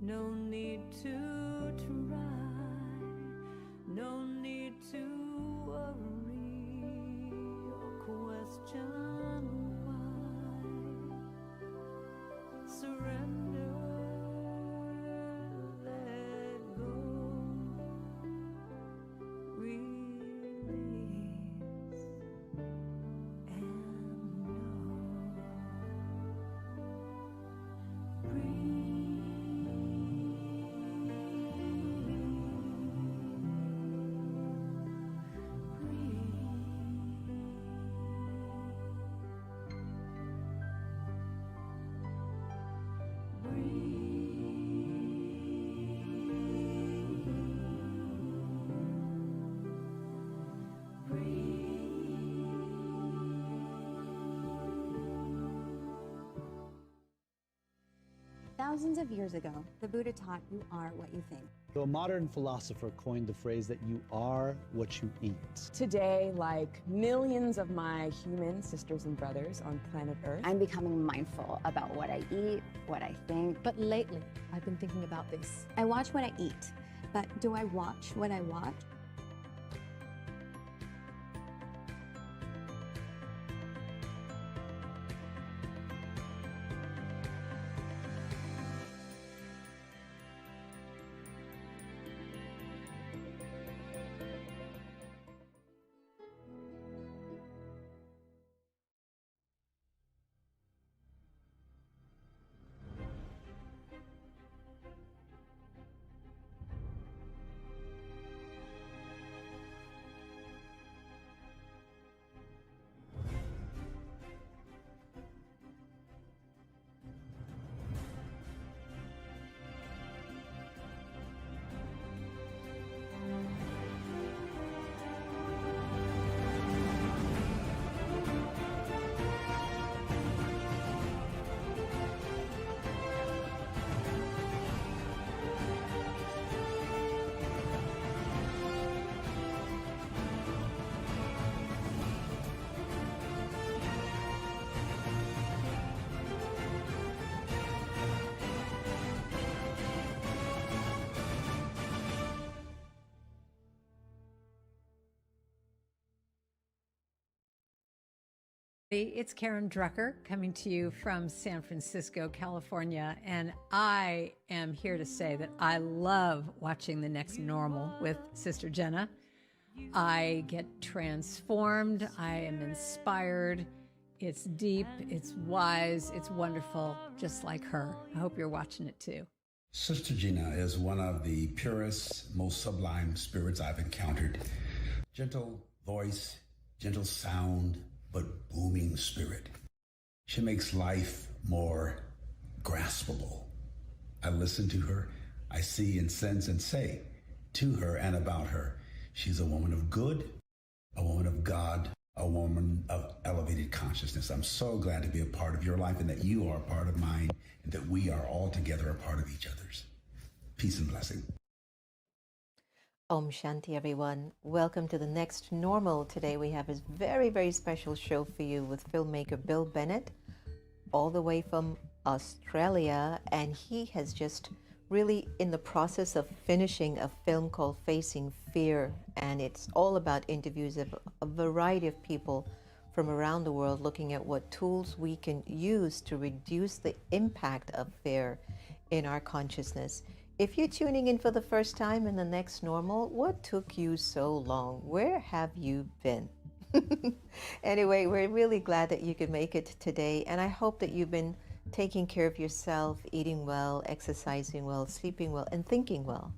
No need to try, no need to worry or question why. Surrender, let go, release, and know. Breathe. Thousands of years ago, the Buddha taught you are what you think. So a modern philosopher coined the phrase that you are what you eat. Today, like millions of my human sisters and brothers on planet Earth, I'm becoming mindful about what I eat, what I think. But lately, I've been thinking about this. I watch what I eat, but do I watch what I watch? It's Karen Drucker coming to you from San Francisco, California, and I am here to say that I love watching The Next Normal with Sister Jenna. I get transformed, I am inspired, it's deep, it's wise, it's wonderful, just like her. I hope you're watching it too. Sister Jenna is one of the purest, most sublime spirits I've encountered. Gentle voice, gentle sound, but booming spirit. She makes life more graspable. I listen to her, I see and sense and say to her and about her, she's a woman of good, a woman of God, a woman of elevated consciousness. I'm so glad to be a part of your life and that you are a part of mine and that we are all together a part of each other's. Peace and blessing. Om Shanti, everyone. Welcome to The Next Normal. Today we have a very, very special show for you with filmmaker Bill Bennett, all the way from Australia. And he has just really in the process of finishing a film called Facing Fear. And it's all about interviews of a variety of people from around the world looking at what tools we can use to reduce the impact of fear in our consciousness. If you're tuning in for the first time in The Next Normal, what took you so long? Where have you been? Anyway, we're really glad that you could make it today, and I hope that you've been taking care of yourself, eating well, exercising well, sleeping well, and thinking well.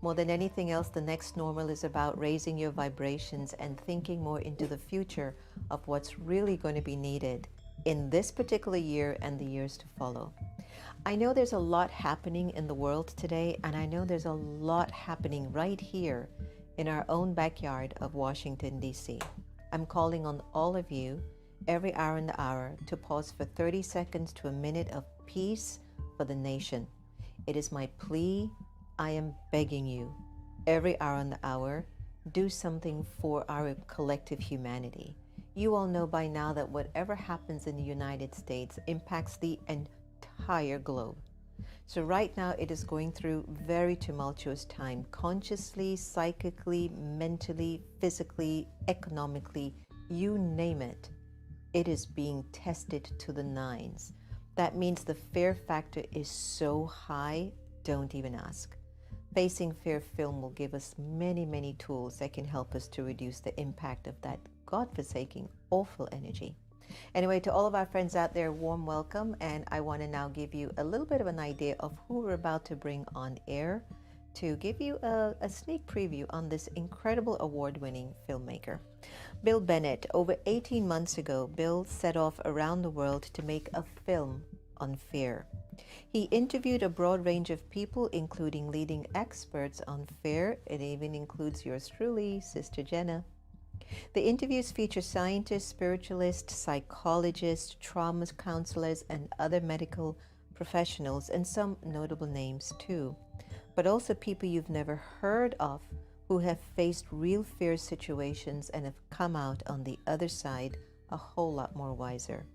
More than anything else, The Next Normal is about raising your vibrations and thinking more into the future of what's really going to be needed in this particular year and the years to follow. I know there's a lot happening in the world today, and I know there's a lot happening right here in our own backyard of Washington, D.C. I'm calling on all of you every hour in the hour to pause for 30 seconds to a minute of peace for the nation. It is my plea, I am begging you, every hour in the hour, do something for our collective humanity. You all know by now that whatever happens in the United States impacts the entire globe. So right now it is going through very tumultuous time, consciously, psychically, mentally, physically, economically, you name it. It is being tested to the nines. That means the fear factor is so high, don't even ask. Facing Fear film will give us many, many tools that can help us to reduce the impact of that God-forsaking, awful energy. Anyway, to all of our friends out there, warm welcome, and I want to now give you a little bit of an idea of who we're about to bring on air to give you a sneak preview on this incredible award-winning filmmaker. Bill Bennett. Over 18 months ago, Bill set off around the world to make a film on fear. He interviewed a broad range of people, including leading experts on fear. It even includes yours truly, Sister Jenna. The interviews feature scientists, spiritualists, psychologists, trauma counselors, and other medical professionals, and some notable names too. But also people you've never heard of who have faced real fear situations and have come out on the other side a whole lot more wiser.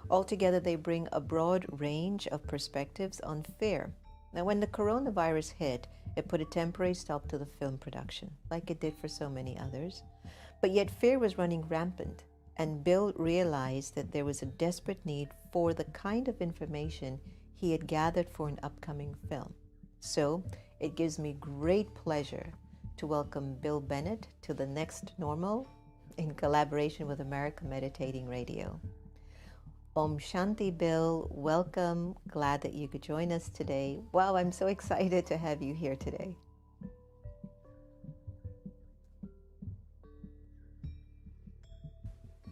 Altogether, they bring a broad range of perspectives on fear. Now, when the coronavirus hit, it put a temporary stop to the film production, like it did for so many others. But yet fear was running rampant, and Bill realized that there was a desperate need for the kind of information he had gathered for an upcoming film. So it gives me great pleasure to welcome Bill Bennett to The Next Normal in collaboration with America Meditating Radio. Om Shanti, Bill, welcome. Glad that you could join us today. Wow, I'm so excited to have you here today.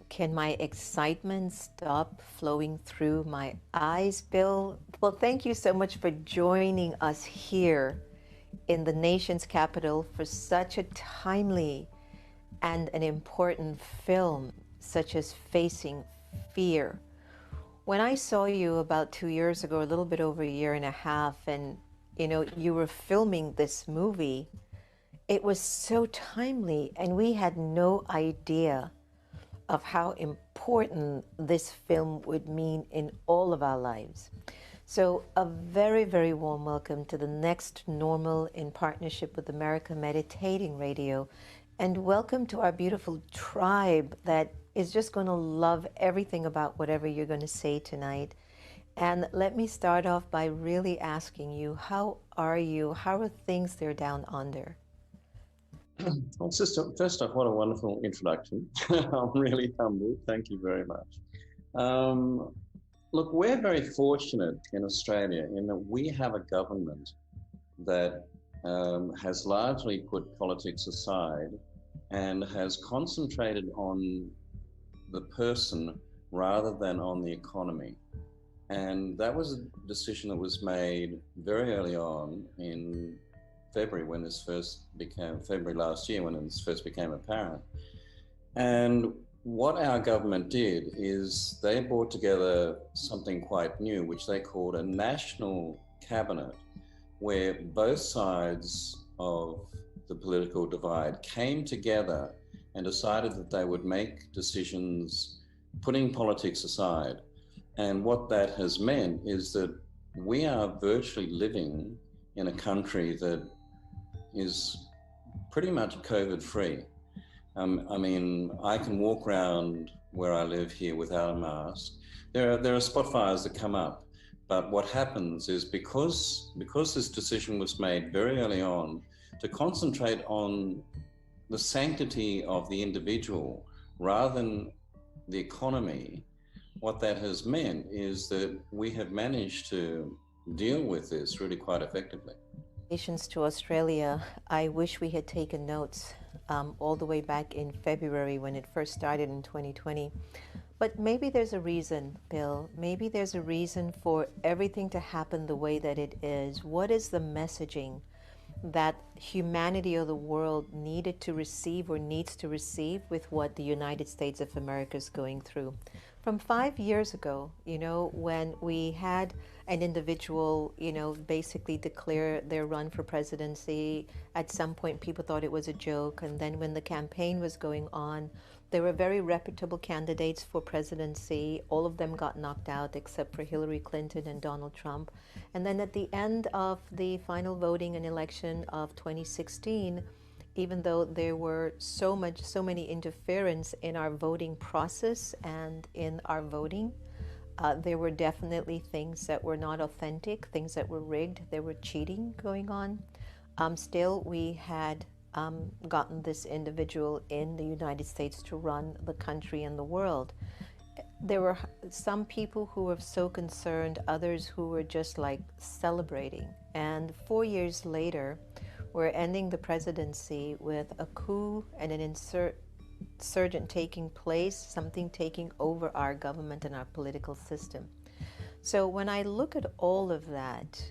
Can my excitement stop flowing through my eyes, Bill? Well, thank you so much for joining us here in the nation's capital for such a timely and an important film such as Facing Fear. When I saw you about 2 years ago, a little bit over a year and a half, and you were filming this movie, it was so timely, and we had no idea of how important this film would mean in all of our lives. So a very, very warm welcome to The Next Normal in partnership with America Meditating Radio, and welcome to our beautiful tribe that is just going to love everything about whatever you're going to say tonight. And let me start off by really asking you, how are you? How are things there down under? Well, sister, first off, what a wonderful introduction. I'm really humbled. Thank you very much. Look, we're very fortunate in Australia in that we have a government that has largely put politics aside and has concentrated on the person rather than on the economy. And that was a decision that was made very early on in February last year when this first became apparent. And what our government did is they brought together something quite new, which they called a national cabinet, where both sides of the political divide came together and decided that they would make decisions putting politics aside. And what that has meant is that we are virtually living in a country that is pretty much COVID-free. I mean, I can walk around where I live here without a mask. There are spot fires that come up, but what happens is because this decision was made very early on to concentrate on the sanctity of the individual rather than the economy, what that has meant is that we have managed to deal with this really quite effectively. Congratulations to Australia. I wish we had taken notes all the way back in February when it first started in 2020. But maybe there's a reason, Bill. Maybe there's a reason for everything to happen the way that it is. What is the messaging that humanity or the world needed to receive or needs to receive with what the United States of America is going through? From 5 years ago, when we had an individual, basically declare their run for presidency, at some point people thought it was a joke. And then when the campaign was going on, They were very reputable candidates for presidency. All of them got knocked out except for Hillary Clinton and Donald Trump. And then at the end of the final voting and election of 2016, even though there were so many interference in our voting process and in our voting, there were definitely things that were not authentic, things that were rigged. There were cheating going on. Still, we had gotten this individual in the United States to run the country and the world. There were some people who were so concerned, others who were just like celebrating. And 4 years later, we're ending the presidency with a coup and an insurgent taking place, something taking over our government and our political system. So when I look at all of that,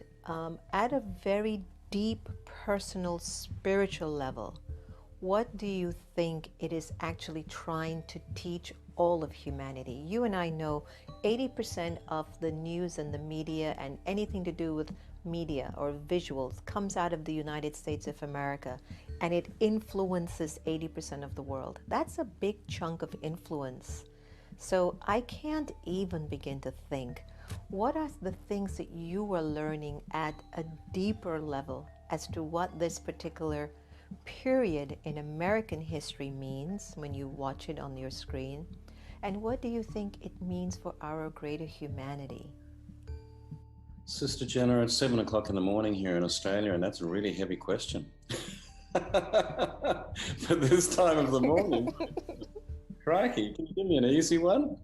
at a very deep, personal, spiritual level, what do you think it is actually trying to teach all of humanity? You and I know 80% of the news and the media and anything to do with media or visuals comes out of the United States of America, and it influences 80% of the world. That's a big chunk of influence. So I can't even begin to think, what are the things that you were learning at a deeper level as to what this particular period in American history means when you watch it on your screen? And what do you think it means for our greater humanity? Sister Jenna, it's 7 o'clock in the morning here in Australia, and that's a really heavy question. For this time of the morning. Crikey, can you give me an easy one?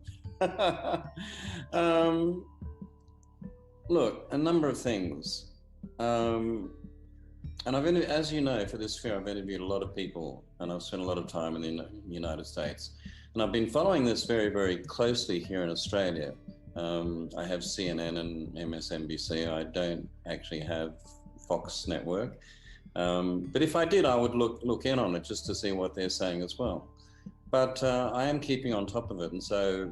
Look, a number of things. And as you know, for this fair, I've interviewed a lot of people, and I've spent a lot of time in the United States. And I've been following this very, very closely here in Australia. I have CNN and MSNBC. I don't actually have Fox Network. But if I did, I would look in on it just to see what they're saying as well. But I am keeping on top of it. And so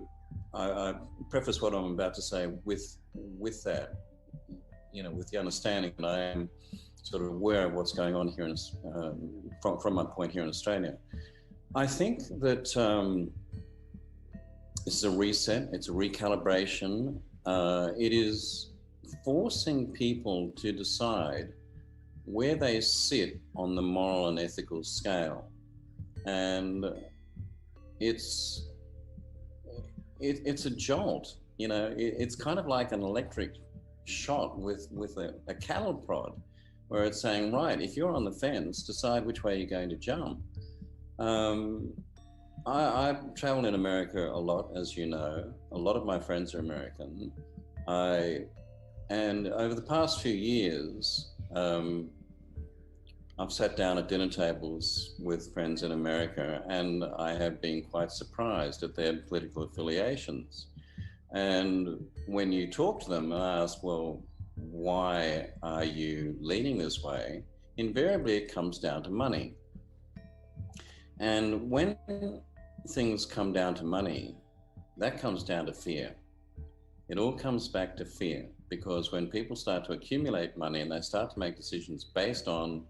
I preface what I'm about to say with that, with the understanding that I am sort of aware of what's going on here from my point here in Australia. I think that this is a reset, it's a recalibration. It is forcing people to decide where they sit on the moral and ethical scale. And it's a jolt, it's kind of like an electric shot with a cattle prod, where it's saying, right, if you're on the fence, decide which way you're going to jump. I've traveled in America a lot, as you know. A lot of my friends are American. And over the past few years, I've sat down at dinner tables with friends in America, and I have been quite surprised at their political affiliations. And when you talk to them and ask, well, why are you leaning this way? Invariably, it comes down to money. And when things come down to money, that comes down to fear. It all comes back to fear, because when people start to accumulate money and they start to make decisions based on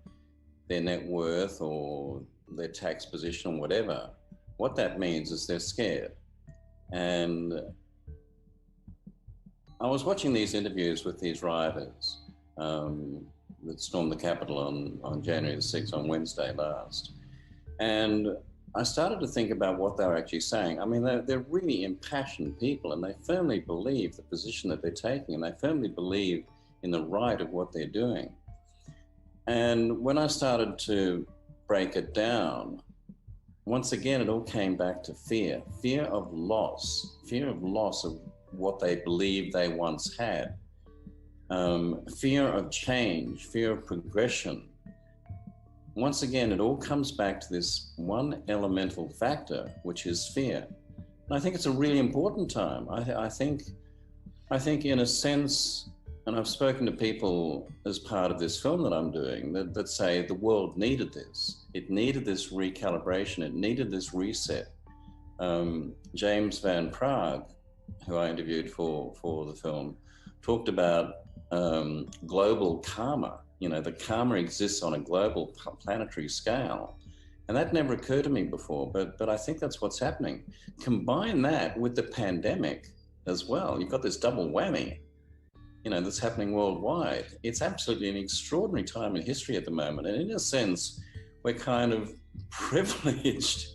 their net worth or their tax position or whatever, what that means is they're scared. And I was watching these interviews with these rioters that stormed the Capitol on January the 6th, on Wednesday last. And I started to think about what they were actually saying. I mean, they're really impassioned people, and they firmly believe the position that they're taking, and they firmly believe in the right of what they're doing. And when I started to break it down, once again, it all came back to fear of loss of what they believed they once had, fear of change, fear of progression. Once again, it all comes back to this one elemental factor, which is fear. And I think it's a really important time. I think in a sense, and I've spoken to people as part of this film that I'm doing that say the world needed this. It needed this recalibration. It needed this reset. James Van Praagh, who I interviewed for the film, talked about global karma. The karma exists on a global planetary scale. And that never occurred to me before, but I think that's what's happening. Combine that with the pandemic as well. You've got this double whammy, that's happening worldwide. It's absolutely an extraordinary time in history at the moment. And in a sense, we're kind of privileged.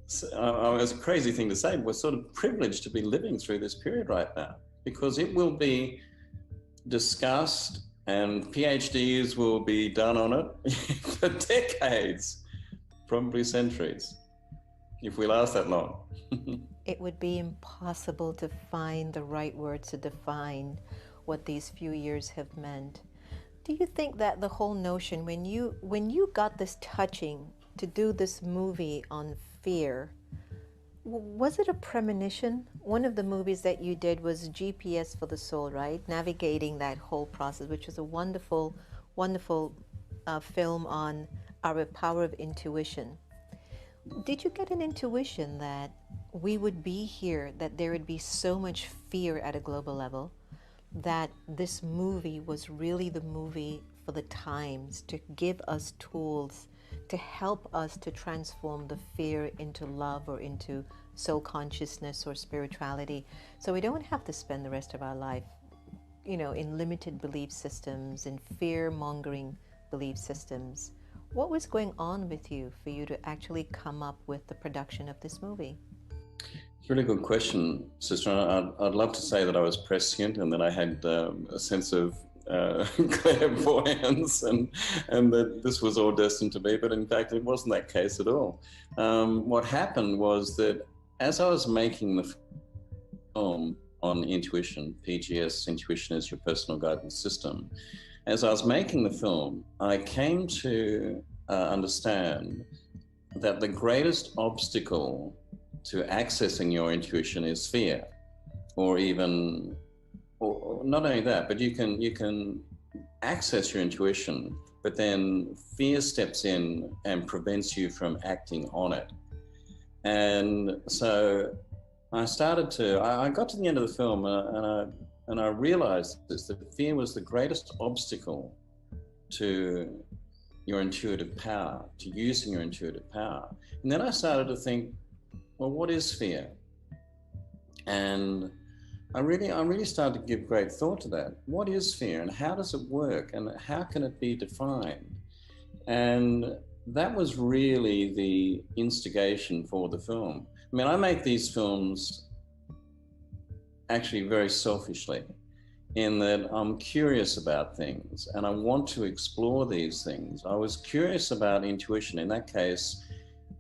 It's a crazy thing to say, but we're sort of privileged to be living through this period right now, because it will be discussed and PhDs will be done on it for decades, probably centuries, if we last that long. It would be impossible to find the right words to define what these few years have meant. Do you think that the whole notion, when you got this touching to do this movie on fear, was it a premonition? One of the movies that you did was GPS for the Soul, right? Navigating that whole process, which is a wonderful, wonderful film on our power of intuition. Did you get an intuition that we would be here, that there would be so much fear at a global level, that this movie was really the movie for the times, to give us tools to help us to transform the fear into love or into soul consciousness or spirituality, so we don't have to spend the rest of our life, in limited belief systems, in fear-mongering belief systems? What was going on with you for you to actually come up with the production of this movie? It's a really good question, Sister. I'd love to say that I was prescient and that I had a sense of clairvoyance and that this was all destined to be, but in fact it wasn't that case at all. What happened was that as I was making the film on intuition, PGS, intuition is your personal guidance system, as I was making the film, I came to understand that the greatest obstacle to accessing your intuition is fear, or not only that, but you can access your intuition, but then fear steps in and prevents you from acting on it. And so I got to the end of the film and I realized that fear was the greatest obstacle to your intuitive power, to using your intuitive power. And then I started to think, well, what is fear? And I really started to give great thought to that. What is fear and how does it work and how can it be defined? And that was really the instigation for the film. I mean, I make these films actually very selfishly, in that I'm curious about things and I want to explore these things. I was curious about intuition. In that case,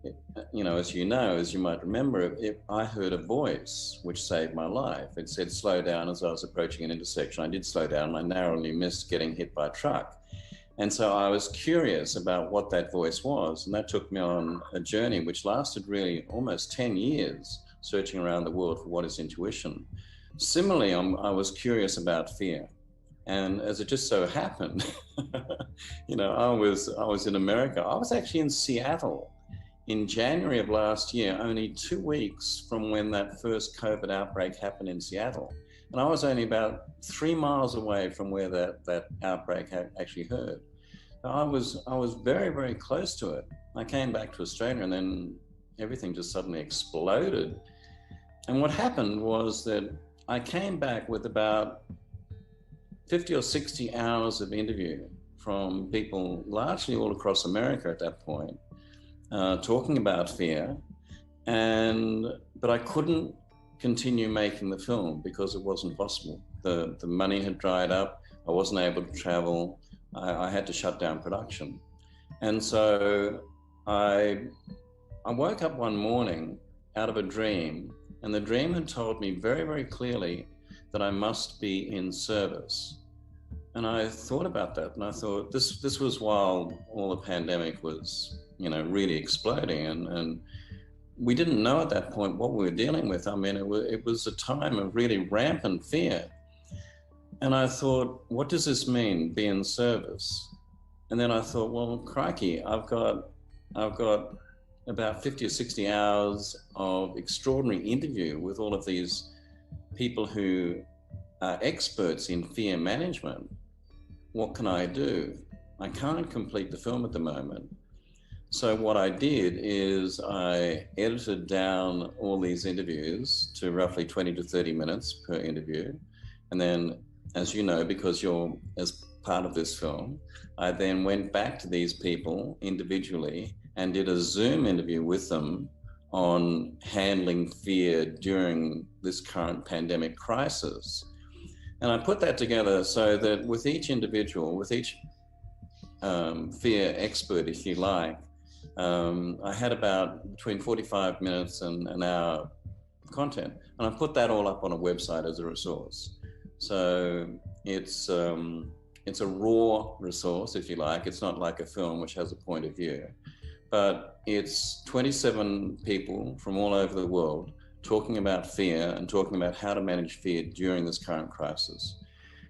as you might remember, I heard a voice which saved my life. It said, slow down, as I was approaching an intersection. I did slow down and I narrowly missed getting hit by a truck. And so I was curious about what that voice was. And that took me on a journey which lasted really almost 10 years, searching around the world for what is intuition. Similarly, I was curious about fear. And as it just so happened, I was in America. I was actually in Seattle in January of last year, only 2 weeks from when that first COVID outbreak happened in Seattle. And I was only about 3 miles away from where that outbreak actually occurred. I was very, very close to it. I came back to Australia and then everything just suddenly exploded. And what happened was that I came back with about 50 or 60 hours of interview from people largely all across America at that point, talking about fear. But I couldn't continue making the film because it wasn't possible. The money had dried up. I wasn't able to travel. I had to shut down production. And so I woke up one morning out of a dream, and the dream had told me very, very clearly that I must be in service. And I thought about that, and I thought this was while all the pandemic was, really exploding, and we didn't know at that point what we were dealing with. I mean, it was a time of really rampant fear. And I thought, what does this mean, be in service? And then I thought, well, crikey, I've got about 50 or 60 hours of extraordinary interview with all of these people who are experts in fear management. What can I do? I can't complete the film at the moment. So what I did is I edited down all these interviews to roughly 20 to 30 minutes per interview. And then, as you know, because you're as part of this film, I then went back to these people individually and did a Zoom interview with them on handling fear during this current pandemic crisis. And I put that together so that with each individual, with each fear expert, if you like, I had about between 45 minutes and an hour content. And I put that all up on a website as a resource. So it's a raw resource, if you like. It's not like a film which has a point of view, but it's 27 people from all over the world talking about fear and talking about how to manage fear during this current crisis.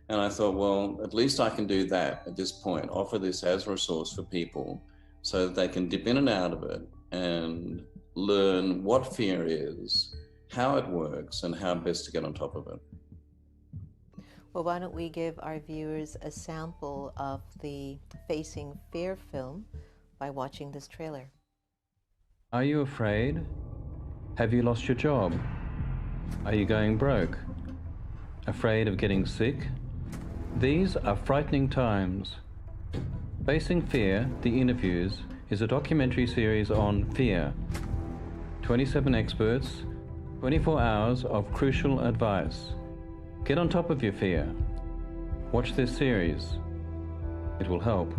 And I thought, well, at least I can do that at this point, offer this as a resource for people so that they can dip in and out of it and learn what fear is, how it works, and how best to get on top of it. Well, why don't we give our viewers a sample of the Facing Fear film by watching this trailer. Are you afraid? Have you lost your job? Are you going broke? Afraid of getting sick? These are frightening times. Facing Fear, The Interviews, is a documentary series on fear. 27 experts, 24 hours of crucial advice. Get on top of your fear. Watch this series. It will help.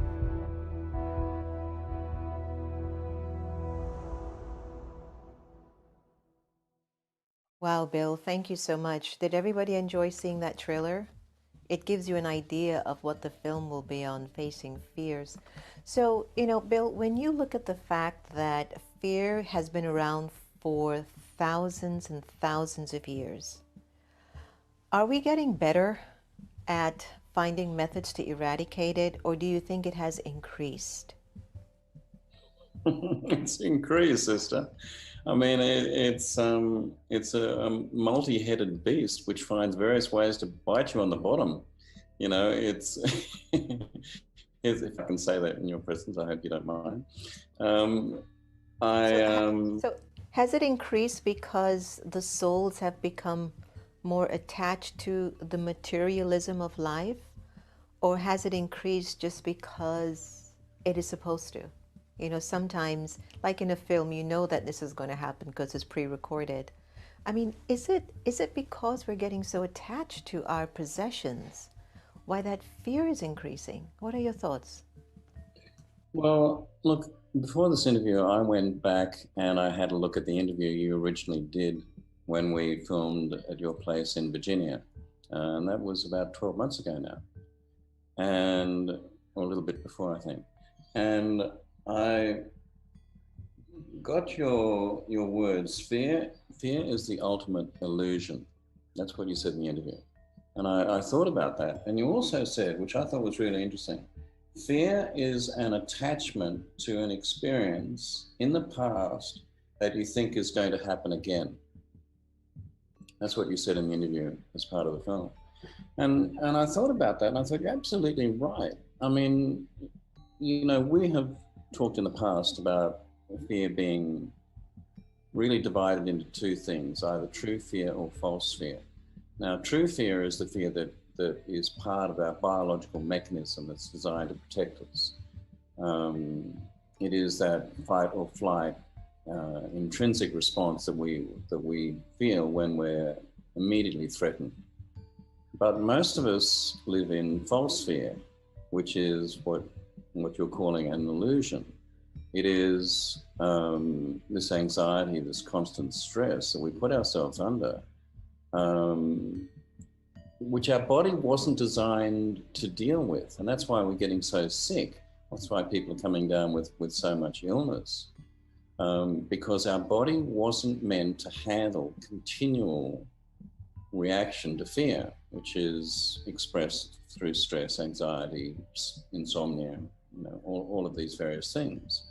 Wow, Bill, thank you so much. Did everybody enjoy seeing that trailer? It gives you an idea of what the film will be on, Facing Fears. So, Bill, when you look at the fact that fear has been around for thousands and thousands of years, are we getting better at finding methods to eradicate it, or do you think it has increased? It's increased, sister. I mean, it's a multi-headed beast which finds various ways to bite you on the bottom. It's, if I can say that in your presence, I hope you don't mind. So has it increased because the souls have become more attached to the materialism of life, or has it increased just because it is supposed to? Sometimes, like in a film, that this is going to happen because it's pre-recorded. I mean, is it because we're getting so attached to our possessions why that fear is increasing? What are your thoughts? Well, look, before this interview, I went back and I had a look at the interview you originally did when we filmed at your place in Virginia. And that was about 12 months ago now. Or a little bit before, I think. And I got your words. Fear is the ultimate illusion. That's what you said in the interview. And I thought about that. And you also said, which I thought was really interesting, fear is an attachment to an experience in the past that you think is going to happen again. That's what you said in the interview as part of the film. And I thought about that and I thought, you're absolutely right. I mean, we have talked in the past about fear being really divided into two things, either true fear or false fear. Now, true fear is the fear that is part of our biological mechanism that's designed to protect us. It is that fight or flight intrinsic response that we feel when we're immediately threatened. But most of us live in false fear, which is what you're calling an illusion. It is this anxiety, this constant stress that we put ourselves under, which our body wasn't designed to deal with. And that's why we're getting so sick. That's why people are coming down with so much illness, because our body wasn't meant to handle continual reaction to fear, which is expressed through stress, anxiety, insomnia, all of these various things.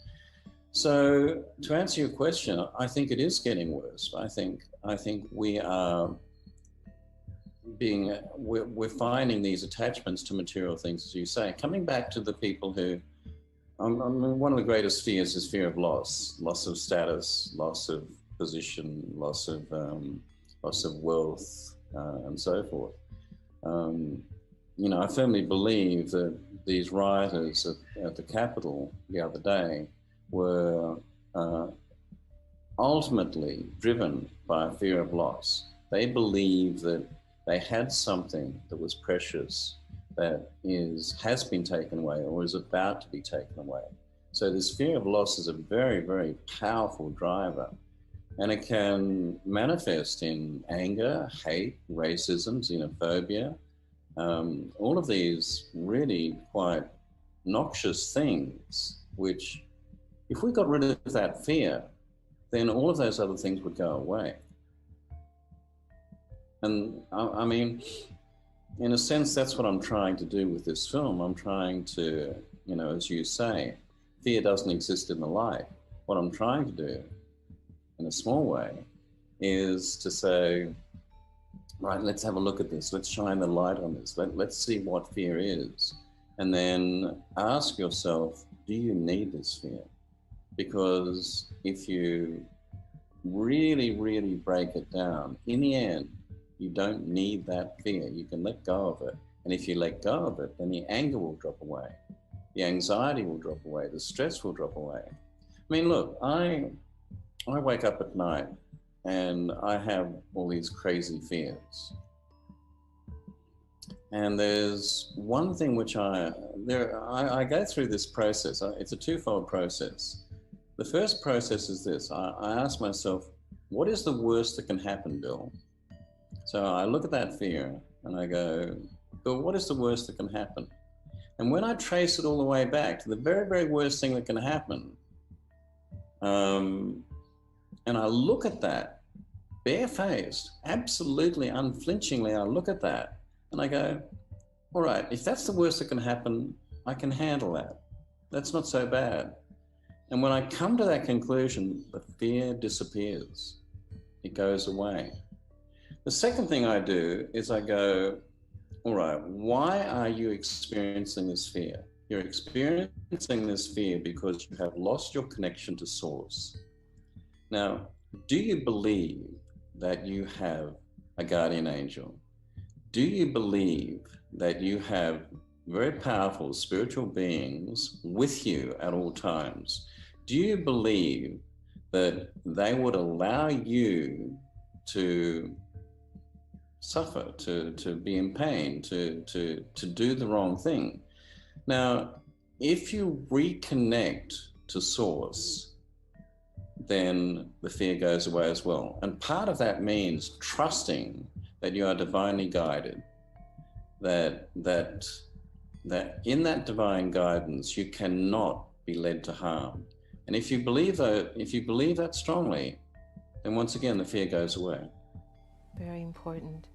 So to answer your question, I think it is getting worse. I think we are we're finding these attachments to material things, as you say, coming back to the people who I mean, one of the greatest fears is fear of loss of status, loss of position, loss of wealth, and so forth. You know, I firmly believe that these rioters at the Capitol the other day were ultimately driven by a fear of loss. They believe that they had something that was precious that has been taken away or is about to be taken away. So this fear of loss is a very, very powerful driver, and it can manifest in anger, hate, racism, xenophobia, all of these really quite noxious things, which if we got rid of that fear, then all of those other things would go away. And I mean, in a sense, that's what I'm trying to do with this film. I'm trying to, you know, as you say, fear doesn't exist in the light. What I'm trying to do, in a small way, is to say, right, let's have a look at this. Let's shine the light on this. Let's see what fear is. And then ask yourself, do you need this fear? Because if you really, really break it down, in the end, you don't need that fear. You can let go of it. And if you let go of it, then the anger will drop away. The anxiety will drop away. The stress will drop away. I mean, look, I wake up at night and I have all these crazy fears. And there's one thing which I go through this process. It's a twofold process. The first process is this. I ask myself, what is the worst that can happen, Bill? So I look at that fear and I go, Bill, what is the worst that can happen? And when I trace it all the way back to the very, very worst thing that can happen, and I look at that barefaced, absolutely unflinchingly, I look at that and I go, all right, if that's the worst that can happen, I can handle that. That's not so bad. And when I come to that conclusion, the fear disappears. It goes away. The second thing I do is I go, all right, why are you experiencing this fear? You're experiencing this fear because you have lost your connection to source. Now, do you believe that you have a guardian angel? Do you believe that you have very powerful spiritual beings with you at all times? Do you believe that they would allow you to suffer, to be in pain, to do the wrong thing? Now, if you reconnect to source, then the fear goes away as well. And part of that means trusting that you are divinely guided, that in that divine guidance, you cannot be led to harm. And if you believe that strongly, then once again, the fear goes away. Very important.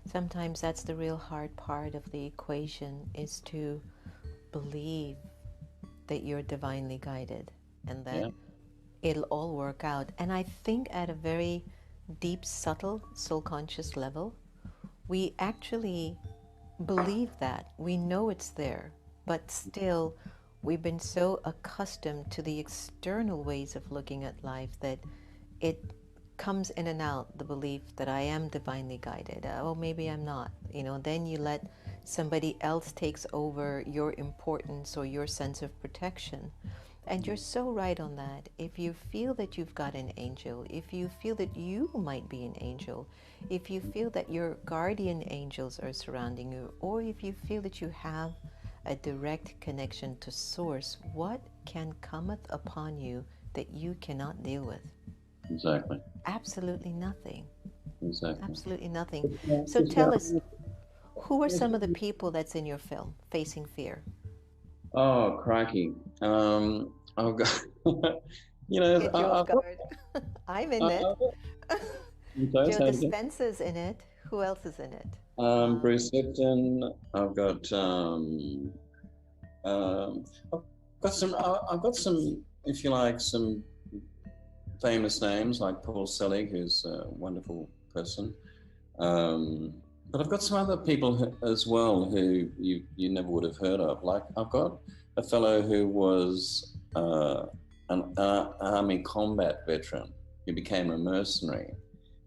Sometimes that's the real hard part of the equation, is to believe that you're divinely guided and that it'll all work out. And I think at a very deep, subtle, soul conscious level, we actually believe that. We know it's there, but still we've been so accustomed to the external ways of looking at life that it comes in and out, the belief that I am divinely guided. Oh, maybe I'm not. You know, then you let somebody else takes over your importance or your sense of protection. And you're so right on that. If you feel that you've got an angel, if you feel that you might be an angel, if you feel that your guardian angels are surrounding you, or if you feel that you have a direct connection to source, what can cometh upon you that you cannot deal with? Exactly. Absolutely nothing. Exactly. Absolutely nothing. So tell us, who are some of the people that's in your film facing fear? Oh, crikey. I've got, you know, Get you off guard. I'm in it. Joe Dispenza's in it. Who else is in it? Bruce Lipton. I've got some, if you like, some famous names like Paul Selig, who's a wonderful person. But I've got some other people as well who you never would have heard of. Like I've got a fellow who was an army combat veteran who became a mercenary,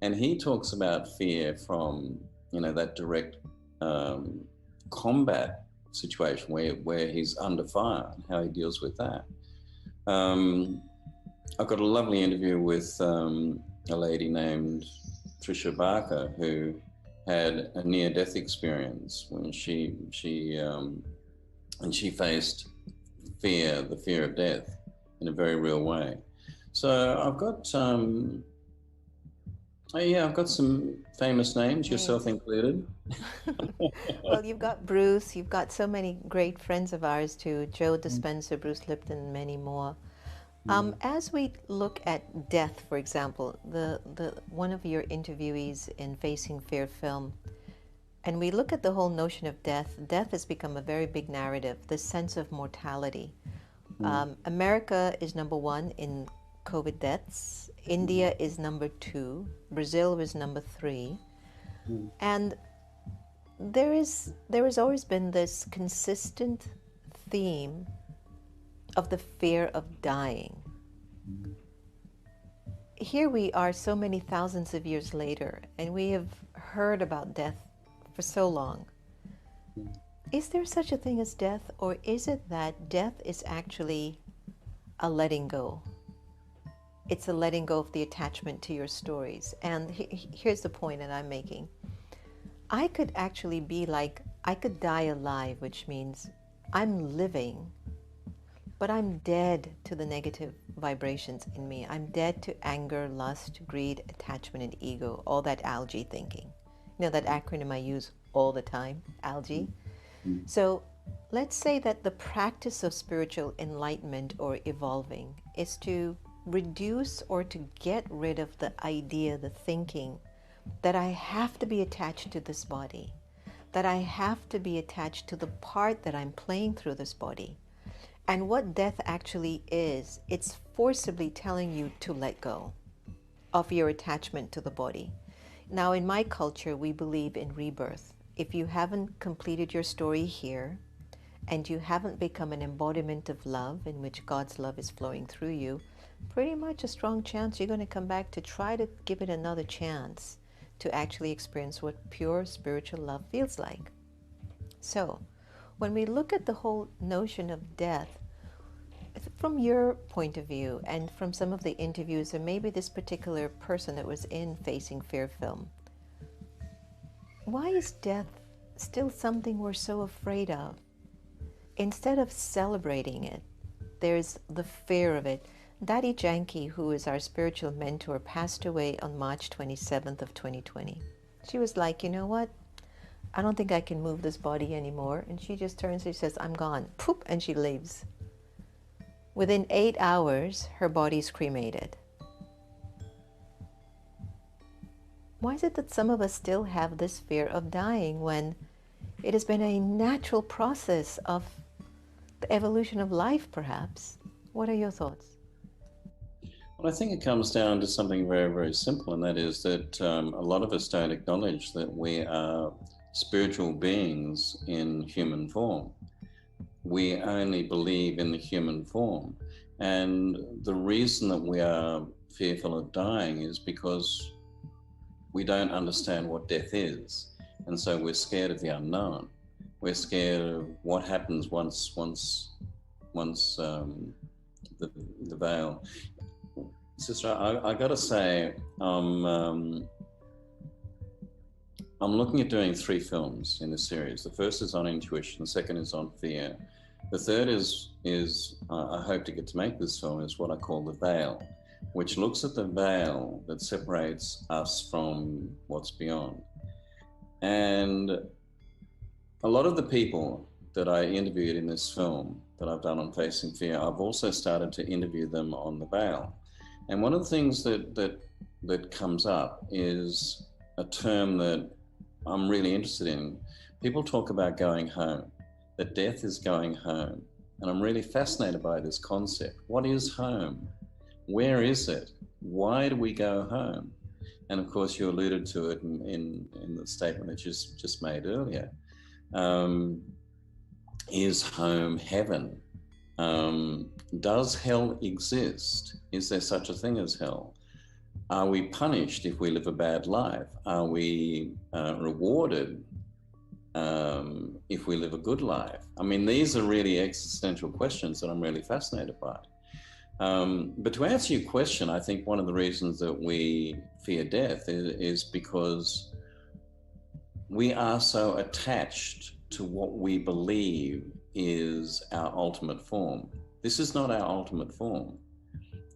and he talks about fear from, you know, that direct combat situation where he's under fire and how he deals with that. I've got a lovely interview with a lady named Trisha Barker, who had a near-death experience when she faced the fear of death in a very real way. So I've got I've got some famous names, yourself included. Well, you've got Bruce, you've got so many great friends of ours too, Joe Dispenza, Bruce Lipton, and many more. As we look at death, for example, the one of your interviewees in Facing Fear film, and we look at the whole notion of death, death has become a very big narrative, the sense of mortality. America is number 1 in COVID deaths, India is number 2, Brazil was number 3, and there has always been this consistent theme of the fear of dying. Here we are so many thousands of years later, and we have heard about death for so long. Is there such a thing as death, or is it that death is actually a letting go? It's a letting go of the attachment to your stories. And here's the point that I'm making. I could actually be like, I could die alive, which means I'm living, but I'm dead to the negative vibrations in me. I'm dead to anger, lust, greed, attachment, and ego, all that algae thinking. You know, that acronym I use all the time, algae. So let's say that the practice of spiritual enlightenment or evolving is to reduce or to get rid of the idea, the thinking, that I have to be attached to this body, that I have to be attached to the part that I'm playing through this body. And what death actually is, it's forcibly telling you to let go of your attachment to the body. Now, in my culture, we believe in rebirth. If you haven't completed your story here, and you haven't become an embodiment of love in which God's love is flowing through you, pretty much a strong chance you're going to come back to try to give it another chance to actually experience what pure spiritual love feels like. So, when we look at the whole notion of death, from your point of view and from some of the interviews, or maybe this particular person that was in Facing Fear film, why is death still something we're so afraid of? Instead of celebrating it, there's the fear of it. Daddy Janki, who is our spiritual mentor, passed away on March 27th of 2020. She was like, you know what? I don't think I can move this body anymore. And she just turns and she says, I'm gone. Poop, and she leaves. Within 8 hours, her body's cremated. Why is it that some of us still have this fear of dying when it has been a natural process of the evolution of life, perhaps? What are your thoughts? Well, I think it comes down to something very, very simple, and that is that a lot of us don't acknowledge that we are spiritual beings in human form. We only believe in the human form. And the reason that we are fearful of dying is because we don't understand what death is. And so we're scared of the unknown. We're scared of what happens once the veil. Sister, I gotta say, I'm looking at doing 3 films in this series. The first is on intuition, the second is on fear. The third is I hope to get to make this film, is what I call the veil, which looks at the veil that separates us from what's beyond. And a lot of the people that I interviewed in this film that I've done on Facing Fear, I've also started to interview them on the veil. And one of the things that comes up is a term that I'm really interested in. People talk about going home, that death is going home. And I'm really fascinated by this concept. What is home? Where is it? Why do we go home? And of course, you alluded to it in the statement that you just made earlier. Is home heaven? Does hell exist? Is there such a thing as hell? Are we punished if we live a bad life? Are we rewarded if we live a good life? I mean, these are really existential questions that I'm really fascinated by. But to answer your question, I think one of the reasons that we fear death is because we are so attached to what we believe is our ultimate form. This is not our ultimate form.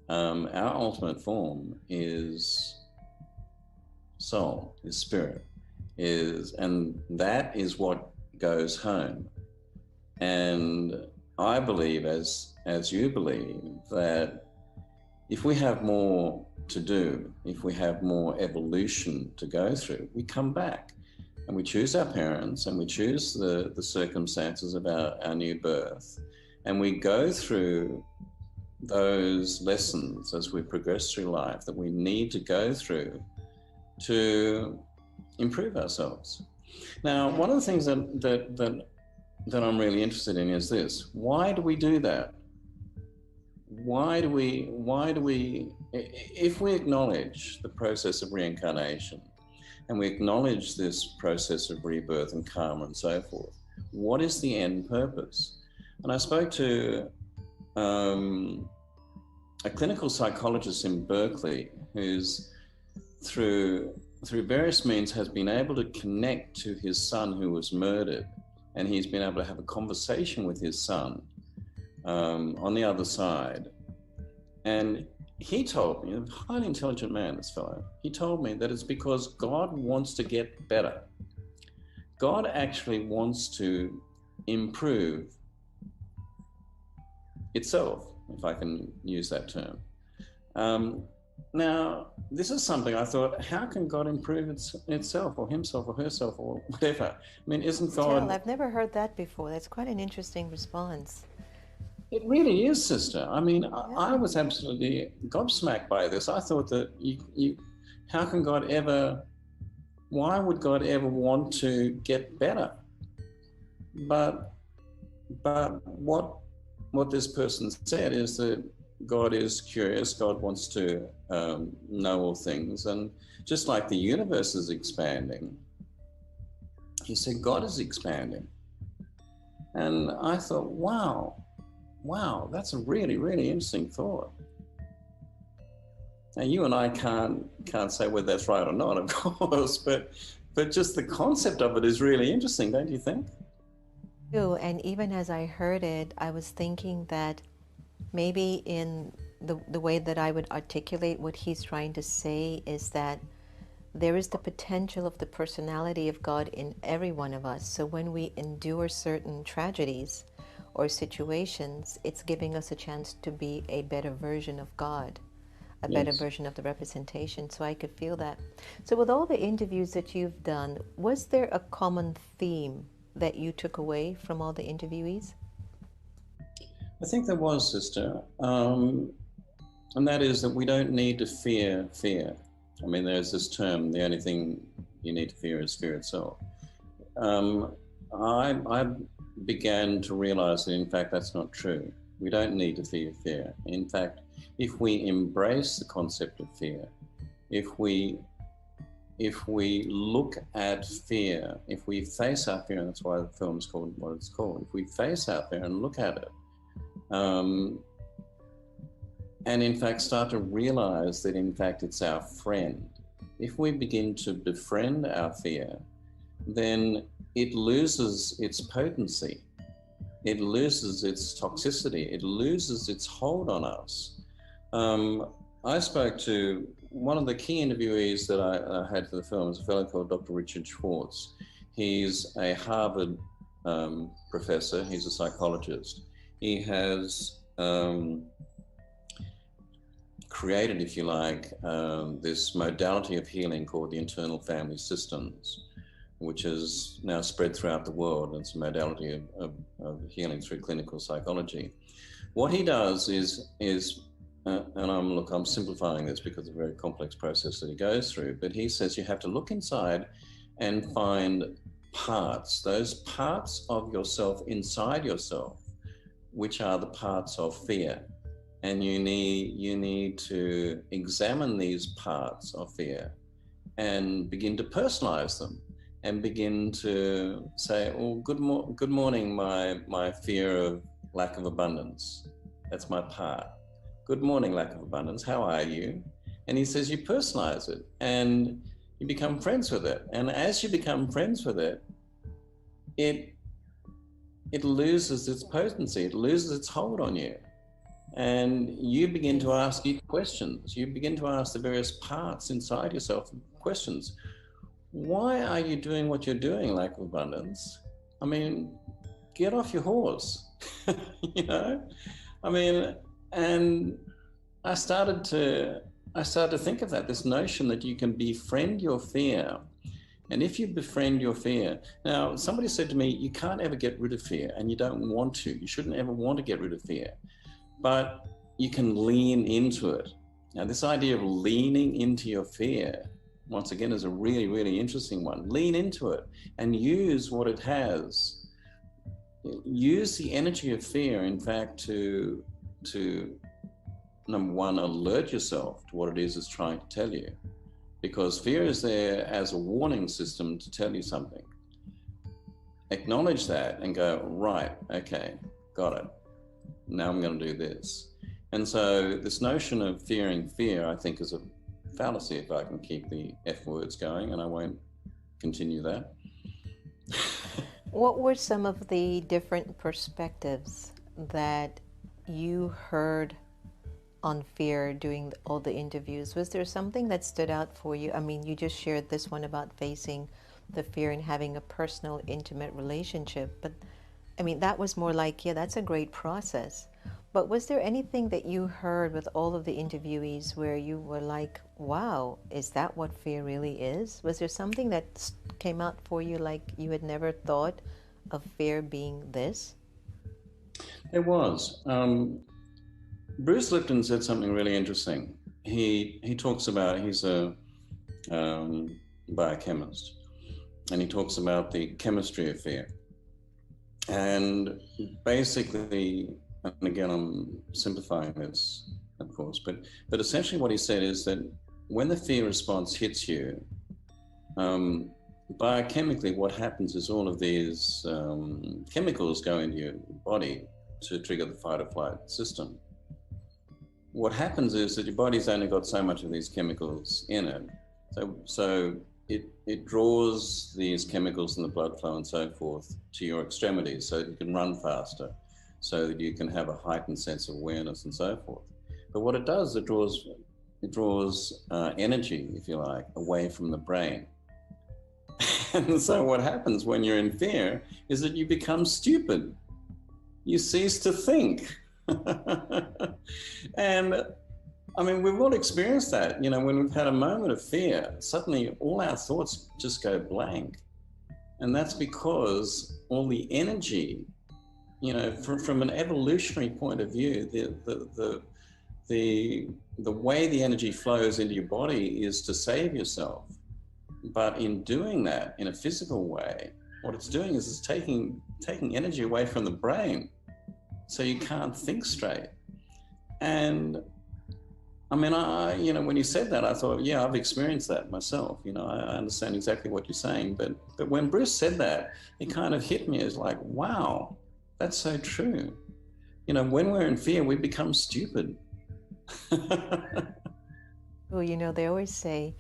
Our ultimate form is soul, is spirit, and that is what goes home. And I believe, as you believe, that if we have more to do, if we have more evolution to go through, we come back and we choose our parents and we choose the circumstances of our new birth, and we go through those lessons as we progress through life that we need to go through to improve ourselves. Now, one of the things that I'm really interested in is this: why do we do that? Why do we, if we acknowledge the process of reincarnation and we acknowledge this process of rebirth and karma and so forth, what is the end purpose? And I spoke to a clinical psychologist in Berkeley who's through various means has been able to connect to his son who was murdered, and he's been able to have a conversation with his son on the other side. And he told me, a highly intelligent man, this fellow, he told me that it's because God wants to get better. God actually wants to improve itself, if I can use that term. Now, this is something I thought, how can God improve itself or himself or herself or whatever? I mean, isn't God... I've never heard that before. That's quite an interesting response. It really is, sister. I mean, I was absolutely gobsmacked by this. I thought that how can God ever, why would God ever want to get better? But what this person said is that God is curious. God wants to know all things. And just like the universe is expanding, he said God is expanding. And I thought, wow, that's a really, really interesting thought. Now, you and I can't say whether that's right or not, of course, but just the concept of it is really interesting, don't you think? And even as I heard it, I was thinking that maybe in the way that I would articulate what he's trying to say is that there is the potential of the personality of God in every one of us. So when we endure certain tragedies or situations, it's giving us a chance to be a better version of God, a better version of the representation. So I could feel that. So with all the interviews that you've done, was there a common theme that you took away from all the interviewees? I think there was, sister. And that is that we don't need to fear fear. I mean, there's this term, the only thing you need to fear is fear itself. I began to realize that, in fact, that's not true. We don't need to fear fear. In fact, if we embrace the concept of fear, if we look at fear, if we face our fear, and that's why the film's called what it's called, if we face our fear and look at it, and in fact start to realize that in fact it's our friend. If we begin to befriend our fear, then it loses its potency, it loses its toxicity, it loses its hold on us. I spoke to one of the key interviewees that I had for the film, is a fellow called Dr. Richard Schwartz. He's a Harvard professor, he's a psychologist. He has created, if you like, this modality of healing called the internal family systems, which is now spread throughout the world. It's a modality of healing through clinical psychology. What he does is and I'm simplifying this because it's a very complex process that he goes through, but he says you have to look inside and find parts, those parts of yourself inside yourself which are the parts of fear. And you need to examine these parts of fear and begin to personalize them and begin to say, oh, good morning, my fear of lack of abundance. That's my part. Good morning, lack of abundance. How are you? And he says, you personalize it and you become friends with it. And as you become friends with it, it loses its potency. It loses its hold on you. And you begin to ask you questions. You begin to ask the various parts inside yourself questions. Why are you doing what you're doing, lack of abundance? I mean, get off your horse, you know? I mean, and I started to think of that, this notion that you can befriend your fear. And if you befriend your fear, now somebody said to me, you can't ever get rid of fear, and you don't want to. You shouldn't ever want to get rid of fear, but you can lean into it. Now, this idea of leaning into your fear, once again, is a really, really interesting one. Lean into it and use what it has. Use the energy of fear, in fact, to number one, alert yourself to what it is it's trying to tell you. Because fear is there as a warning system to tell you something. Acknowledge that and go, right, okay, got it. Now I'm going to do this. And so this notion of fearing fear, I think, is a fallacy, if I can keep the F words going, and I won't continue that. What were some of the different perspectives that you heard on fear during all the interviews? Was there something that stood out for you? I mean, you just shared this one about facing the fear and having a personal, intimate relationship, but I mean, that was more like, yeah, that's a great process. But was there anything that you heard with all of the interviewees where you were like, wow, is that what fear really is? Was there something that came out for you like you had never thought of fear being this? There was. Bruce Lipton said something really interesting. He talks about, he's a biochemist, and he talks about the chemistry of fear. And basically, and again, I'm simplifying this, of course, but essentially what he said is that when the fear response hits you, biochemically, what happens is all of these chemicals go into your body to trigger the fight or flight system. What happens is that your body's only got so much of these chemicals in it. So it draws these chemicals in the blood flow and so forth to your extremities so that you can run faster, so that you can have a heightened sense of awareness and so forth. But what it does, it draws energy, if you like, away from the brain. And so what happens when you're in fear is that you become stupid. You cease to think. And I mean, we've all experienced that, you know, when we've had a moment of fear, suddenly all our thoughts just go blank. And that's because all the energy, you know, from an evolutionary point of view, the way the energy flows into your body is to save yourself. But in doing that in a physical way, what it's doing is it's taking energy away from the brain, so you can't think straight. And I mean, you know, when you said that, I thought, yeah, I've experienced that myself. You know, I understand exactly what you're saying. But when Bruce said that, it kind of hit me as like, wow, that's so true. You know, when we're in fear, we become stupid. Well, you know, they always say,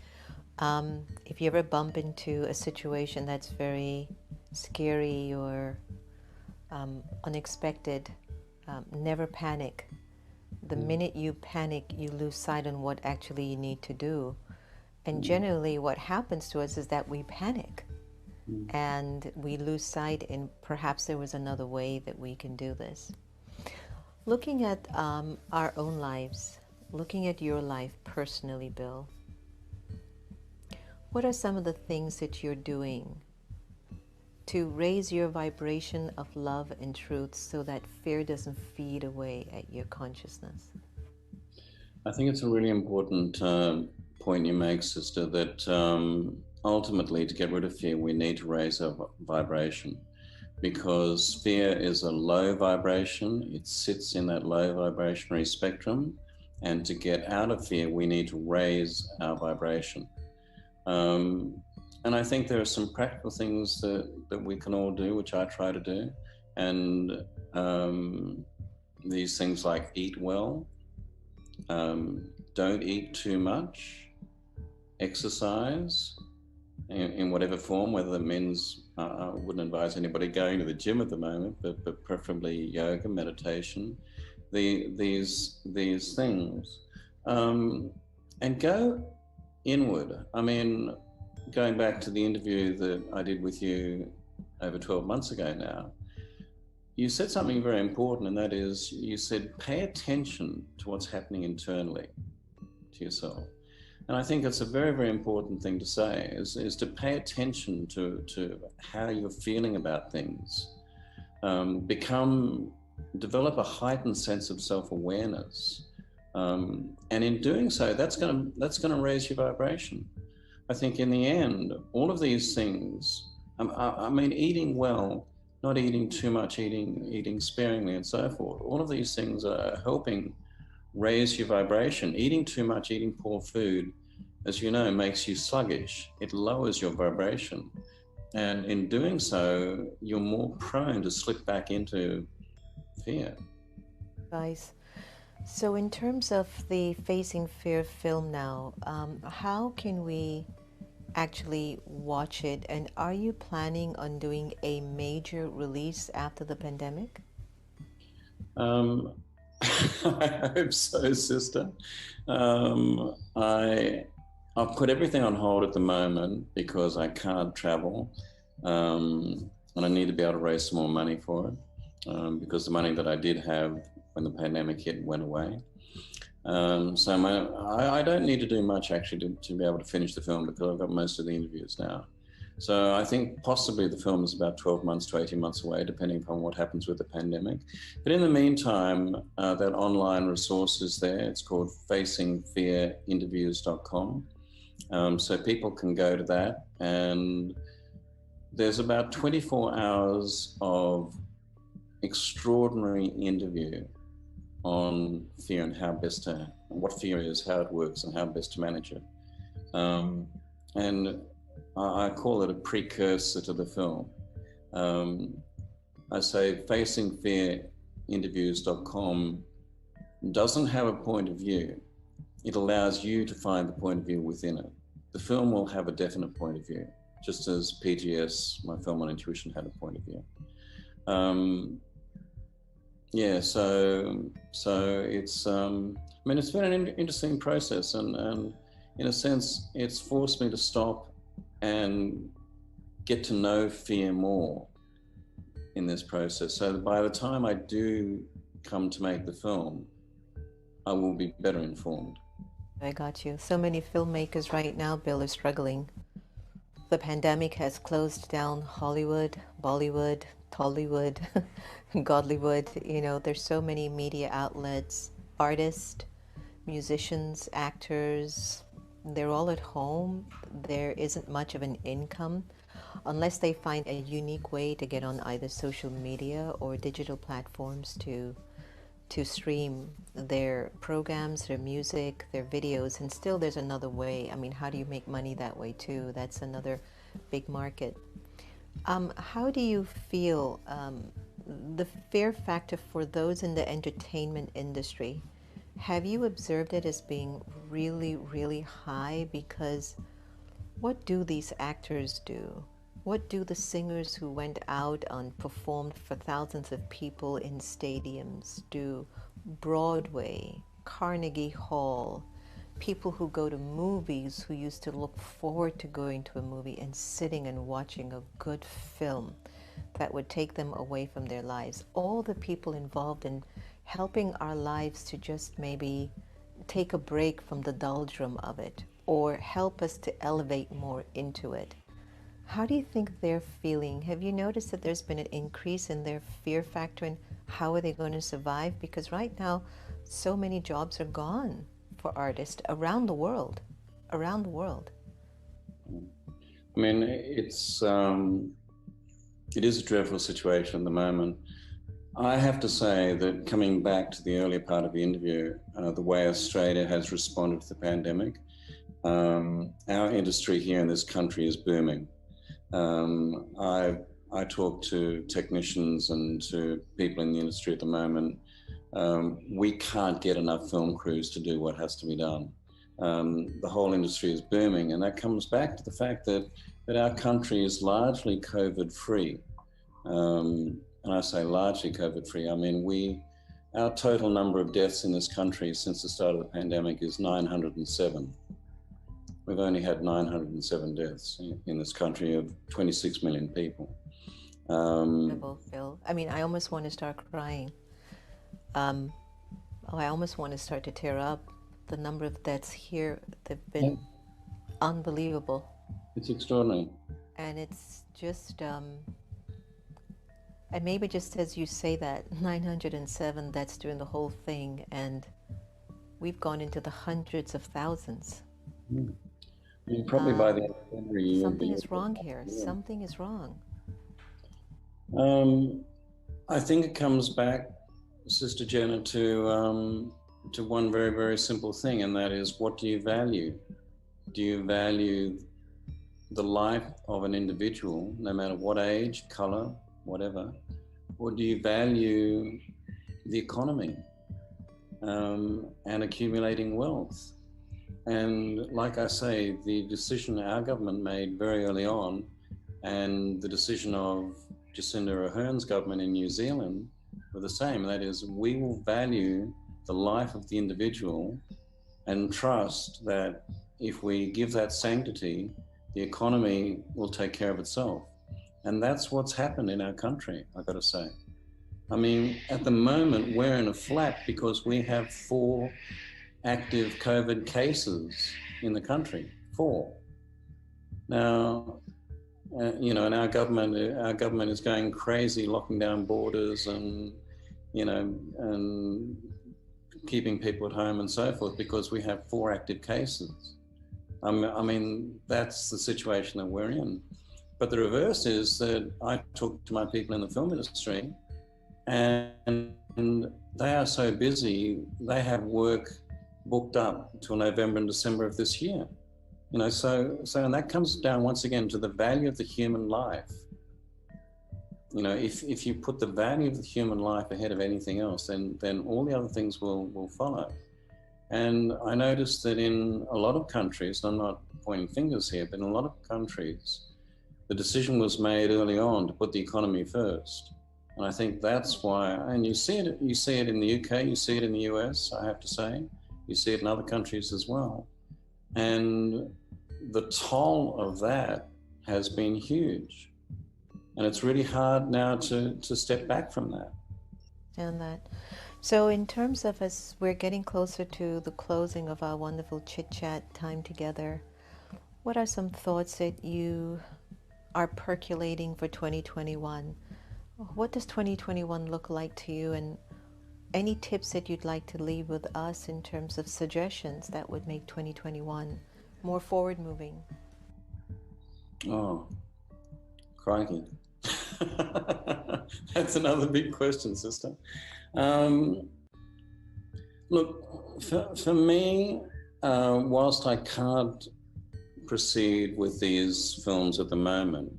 if you ever bump into a situation that's very scary or unexpected, never panic. The minute you panic, you lose sight on what actually you need to do. And generally what happens to us is that we panic and we lose sight, and perhaps there was another way that we can do this. Looking at our own lives, looking at your life personally, Bill, what are some of the things that you're doing to raise your vibration of love and truth so that fear doesn't feed away at your consciousness? I think it's a really important point you make, sister, that ultimately to get rid of fear, we need to raise our vibration. because fear is a low vibration. It sits in that low vibrationary spectrum. And to get out of fear, we need to raise our vibration. And I think there are some practical things that we can all do, which I try to do. And these things like eat well, don't eat too much, exercise in whatever form, whether that means, I wouldn't advise anybody going to the gym at the moment, but preferably yoga, meditation, these things. And go inward. I mean, going back to the interview that I did with you over 12 months ago now, you said something very important, and that is, you said, pay attention to what's happening internally to yourself. And I think it's a very, very important thing to say, is to pay attention to how you're feeling about things. Develop a heightened sense of self-awareness. And in doing so, that's gonna raise your vibration. I think in the end, all of these things, I mean, eating well, not eating too much, eating sparingly and so forth, all of these things are helping raise your vibration. Eating too much, eating poor food, as you know, makes you sluggish. It lowers your vibration. And in doing so, you're more prone to slip back into fear. Guys, so in terms of the Facing Fear film now, how can we actually watch it? And are you planning on doing a major release after the pandemic? I hope so, sister. I've put everything on hold at the moment because I can't travel, and I need to be able to raise some more money for it, because the money that I did have when the pandemic hit went away. So I don't need to do much actually to be able to finish the film, because I've got most of the interviews now. So I think possibly the film is about 12 months to 18 months away, depending upon what happens with the pandemic. But in the meantime, that online resource is there. It's called facingfearinterviews.com. So people can go to that, and there's about 24 hours of extraordinary interview on fear and what fear is, how it works, and how best to manage it. And I call it a precursor to the film. I say facingfearinterviews.com doesn't have a point of view. It allows you to find the point of view within it. The film will have a definite point of view, just as PGS, my film on intuition, had a point of view. Yeah, so it's, I mean, it's been an interesting process, and in a sense, it's forced me to stop and get to know fear more in this process. So by the time I do come to make the film, I will be better informed. I got you. So many filmmakers right now, Bill, are struggling. The pandemic has closed down Hollywood, Bollywood, Tollywood, Godlywood. You know, there's so many media outlets, artists, musicians, actors. They're all at home. There isn't much of an income unless they find a unique way to get on either social media or digital platforms to stream their programs, their music, their videos. And still there's another way. I mean, how do you make money that way too? That's another big market. How do you feel the fear factor for those in the entertainment industry? Have you observed it as being really, really high? Because what do these actors do? What do the singers who went out and performed for thousands of people in stadiums do? Broadway, Carnegie Hall, people who go to movies who used to look forward to going to a movie and sitting and watching a good film that would take them away from their lives. All the people involved in helping our lives to just maybe take a break from the doldrum of it, or help us to elevate more into it. How do you think they're feeling? Have you noticed that there's been an increase in their fear factor, and how are they going to survive? Because right now, so many jobs are gone for artists around the world, I mean, it's It is a dreadful situation at the moment. I have to say that coming back to the earlier part of the interview, the way Australia has responded to the pandemic, our industry here in this country is booming. I talk to technicians and to people in the industry at the moment. We can't get enough film crews to do what has to be done. The whole industry is booming, and that comes back to the fact that our country is largely COVID-free. And I say largely COVID-free. I mean, our total number of deaths in this country since the start of the pandemic is 907. We've only had 907 deaths in this country of 26 million people. Phil. I mean, I almost want to start crying. I almost want to start to tear up. The number of deaths here, they've been unbelievable. It's extraordinary. And it's just, and maybe just as you say that, 907 deaths during the whole thing, and we've gone into the hundreds of thousands. Probably by the end of every year. Something is wrong here. Yeah. Something is wrong. I think it comes back, Sister Jenna, to one very, very simple thing, and that is, what do you value? Do you value the life of an individual, no matter what age, color, whatever, or do you value the economy and accumulating wealth? And like I say, the decision our government made very early on, and the decision of Jacinda Ardern's government in New Zealand were the same. That is, we will value the life of the individual and trust that if we give that sanctity, the economy will take care of itself. And that's what's happened in our country, I've got to say. I mean, at the moment, we're in a flap because we have 4 active COVID cases in the country, 4. Now, you know, and our government is going crazy, locking down borders and, you know, and keeping people at home and so forth because we have 4 active cases. I mean, that's the situation that we're in. But the reverse is that I talk to my people in the film industry, and they are so busy, they have work booked up till November and December of this year. You know, so and that comes down once again to the value of the human life. You know, if you put the value of the human life ahead of anything else, then all the other things will follow. And I noticed that in a lot of countries, I'm not pointing fingers here, but in a lot of countries, the decision was made early on to put the economy first. And I think that's why, and you see it in the UK, you see it in the US, I have to say, you see it in other countries as well. And the toll of that has been huge. And it's really hard now to step back from that. And that. So in terms of as we're getting closer to the closing of our wonderful chit-chat time together, what are some thoughts that you are percolating for 2021? What does 2021 look like to you, and any tips that you'd like to leave with us in terms of suggestions that would make 2021 more forward-moving? Oh, crikey. That's another big question, sister. Look, for me, whilst I can't proceed with these films at the moment,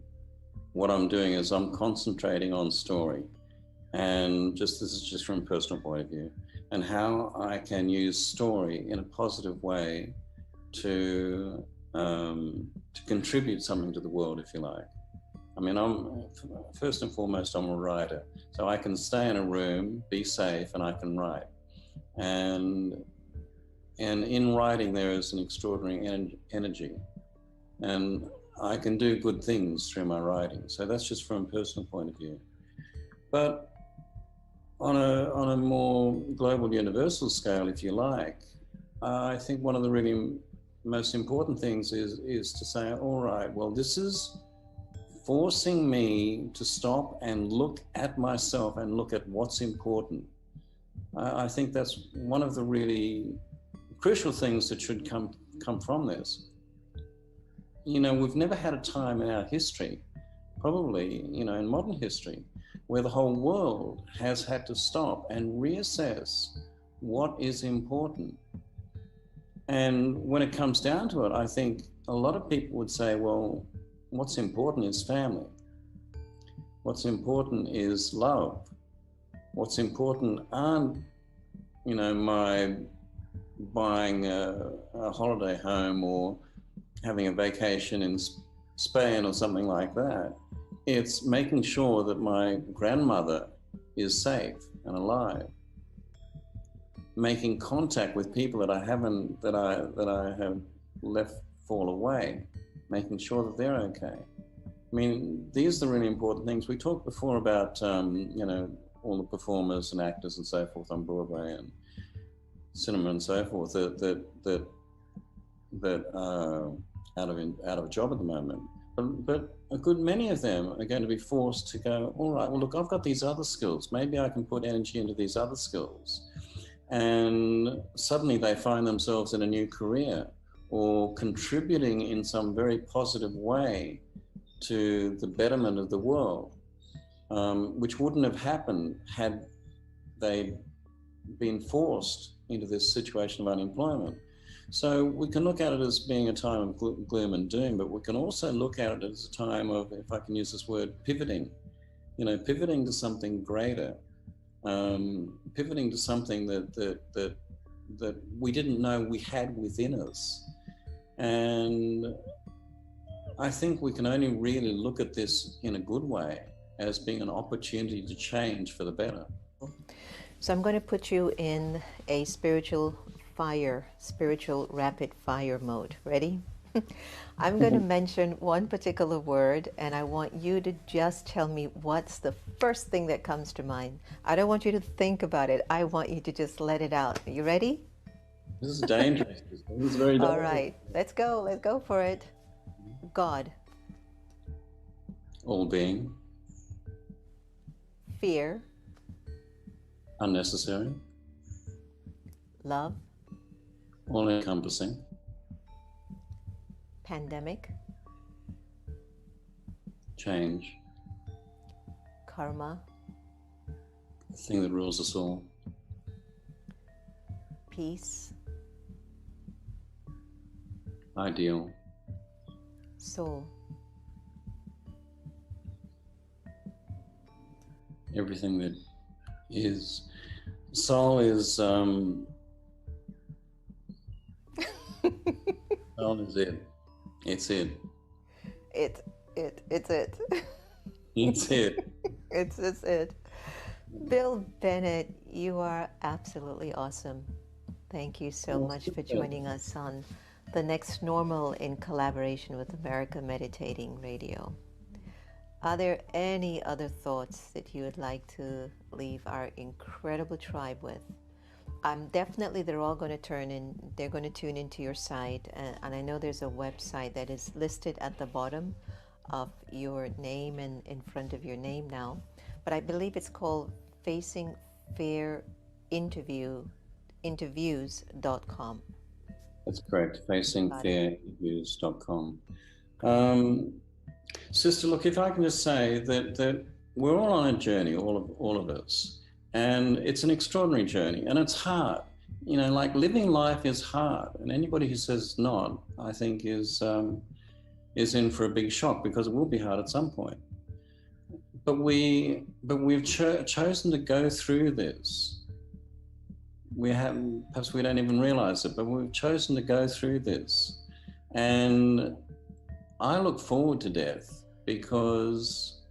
what I'm doing is I'm concentrating on story, and this is just from a personal point of view, and how I can use story in a positive way to contribute something to the world, if you like. I mean, first and foremost, I'm a writer, so I can stay in a room, be safe, and I can write. And in writing, there is an extraordinary energy, and I can do good things through my writing. So that's just from a personal point of view. But on a more global, universal scale, if you like, I think one of the really most important things is to say, all right, well, this is forcing me to stop and look at myself and look at what's important. I think that's one of the really crucial things that should come from this. You know, we've never had a time in our history probably, in modern history, where the whole world has had to stop and reassess what is important. And when it comes down to it, I think a lot of people would say, well, what's important is family. What's important is love. What's important aren't, my buying a holiday home or having a vacation in Spain or something like that. It's making sure that my grandmother is safe and alive. Making contact with people that I have left fall away, making sure that they're okay. I mean, these are the really important things. We talked before about, all the performers and actors and so forth on Broadway and cinema and so forth that are out of a job at the moment. But a good many of them are going to be forced to go, all right, well, look, I've got these other skills. Maybe I can put energy into these other skills. And suddenly they find themselves in a new career or contributing in some very positive way to the betterment of the world, which wouldn't have happened had they been forced into this situation of unemployment. So we can look at it as being a time of gloom and doom, but we can also look at it as a time of, if I can use this word, pivoting, pivoting to something greater, pivoting to something that we didn't know we had within us. And I think we can only really look at this in a good way as being an opportunity to change for the better. So I'm going to put you in a spiritual rapid fire mode. Ready? I'm going to mention one particular word, and I want you to just tell me what's the first thing that comes to mind. I don't want you to think about it. I want you to just let it out. Are you ready? This is dangerous. This is very dangerous. All right, let's go. Let's go for it. God. All being. Fear. Unnecessary. Love. All encompassing. Pandemic. Change. Karma. The thing that rules us all. Peace. Ideal. Soul. Everything that is. Soul is soul is it. It's it. It's it. It's it. It's it. Bill Bennett, you are absolutely awesome. Thank you so much for joining us on The Next Normal in collaboration with America Meditating Radio. Are there any other thoughts that you would like to leave our incredible tribe with? Definitely they're all going to they're going to tune into your site, and I know there's a website that is listed at the bottom of your name and in front of your name now, but I believe it's called Facing Fear Interviews.com. That's correct, facingfearinterviews.com. Sister, look, if I can just say that we're all on a journey, all of us, and it's an extraordinary journey, and it's hard. Like living life is hard, and anybody who says it's not, I think is in for a big shock, because it will be hard at some point. But we've chosen to go through this. Perhaps we don't even realize it, but we've chosen to go through this. And I look forward to death because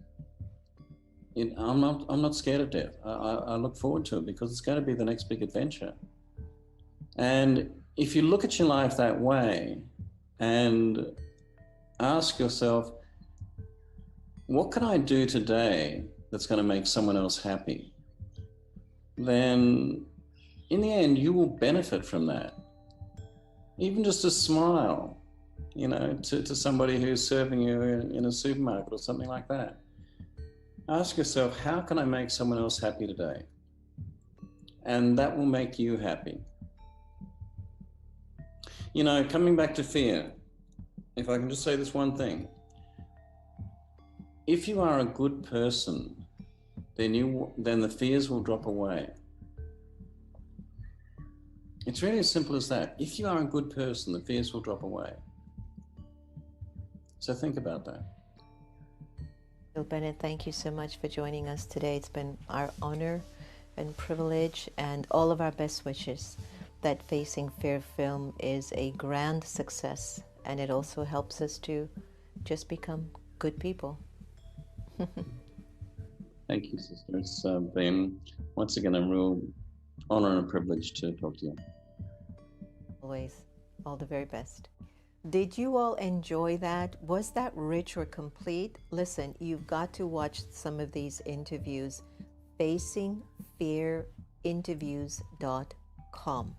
I'm not scared of death. I look forward to it because it's going to be the next big adventure. And if you look at your life that way and ask yourself, what can I do today that's going to make someone else happy? Then in the end, you will benefit from that. Even just a smile, to somebody who's serving you in a supermarket or something like that. Ask yourself, how can I make someone else happy today? And that will make you happy. Coming back to fear, if I can just say this one thing. if you are a good person, then the fears will drop away. It's really as simple as that. If you are a good person, the fears will drop away. So think about that. Bill Bennett, thank you so much for joining us today. It's been our honor and privilege, and all of our best wishes that Facing Fear film is a grand success, and it also helps us to just become good people. Thank you, sister. It's been, once again, a real honor and a privilege to talk to you. Always. All the very best. Did you all enjoy that? Was that rich or complete? Listen, you've got to watch some of these interviews. FacingFearInterviews.com.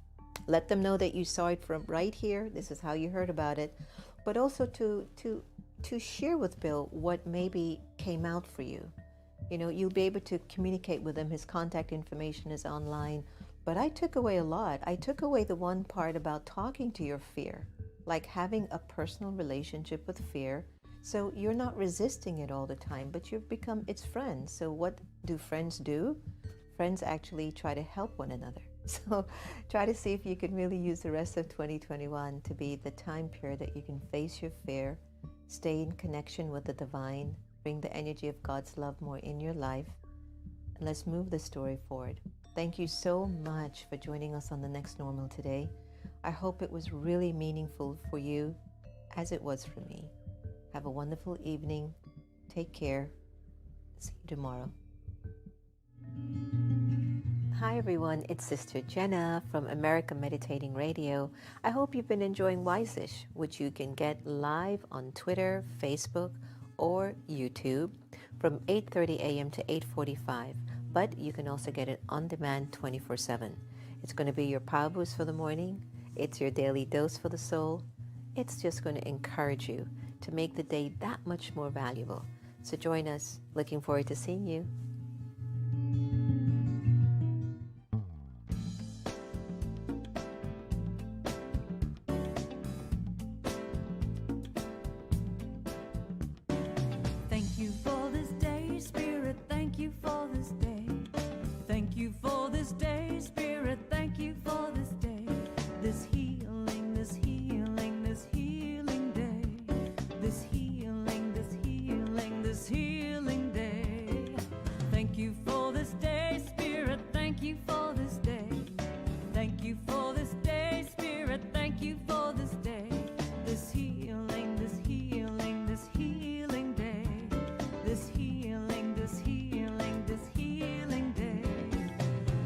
Let them know that you saw it from right here. This is how you heard about it. But also to share with Bill what maybe came out for you. You know, you'll be able to communicate with him. His contact information is online. But I took away a lot. I took away the one part about talking to your fear, like having a personal relationship with fear. So you're not resisting it all the time, but you've become its friend. So what do? Friends actually try to help one another. So try to see if you can really use the rest of 2021 to be the time period that you can face your fear, stay in connection with the divine, bring the energy of God's love more in your life, and let's move the story forward. Thank you so much for joining us on The Next Normal today. I hope it was really meaningful for you, as it was for me. Have a wonderful evening. Take care. See you tomorrow. Hi everyone, it's Sister Jenna from America Meditating Radio. I hope you've been enjoying Wise-ish, which you can get live on Twitter, Facebook, or YouTube from 8:30 a.m. to 8:45. But you can also get it on demand 24/7. It's going to be your power boost for the morning. It's your daily dose for the soul. It's just going to encourage you to make the day that much more valuable. So join us. Looking forward to seeing you. Thank you for this day, Spirit. Thank you for this day. Thank you for this day, Spirit. Thank you for this day. This healing, this healing, this healing day. This healing, this healing, this healing day. Thank you for this day, Spirit. Thank you for this day. Thank you for this day, Spirit. Thank you for this day. This healing, this healing, this healing day. This healing, this healing, this healing day.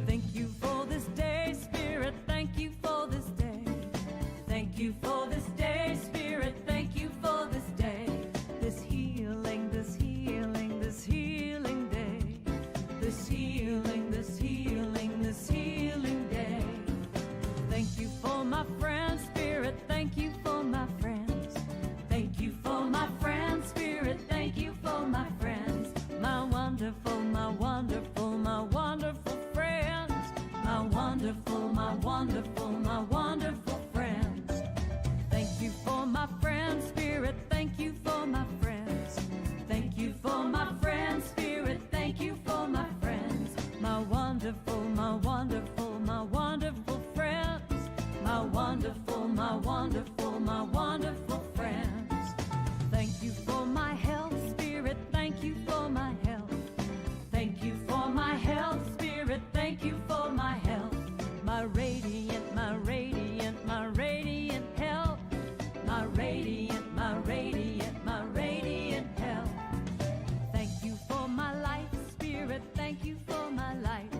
Thank you for this day, Spirit. Thank you for this day. Thank you for this day, Spirit. Thank you for this day. This healing, this healing, this healing day. This healing, this healing, this healing day. Thank you for my friends, Spirit. Thank you for my friends. Thank you for my friends, Spirit. Thank you for my friends. My wonderful, my wonderful, my wonderful friends. My wonderful, my wonderful, my wonderful friends. Thank you for my friends, Spirit. Thank you for my friends. Thank you for my friends, Spirit. Thank you for my friends. My wonderful, my wonderful, my wonderful friends. My wonderful, my wonderful, my wonderful friends. Thank you for my health, Spirit. Thank you for my health. Thank you for my health, Spirit. Thank you for my health. My radiant, my radiant, my radiant health. My radiant, my radiant, my radiant health. Thank you for my life, Spirit. Thank you for my life.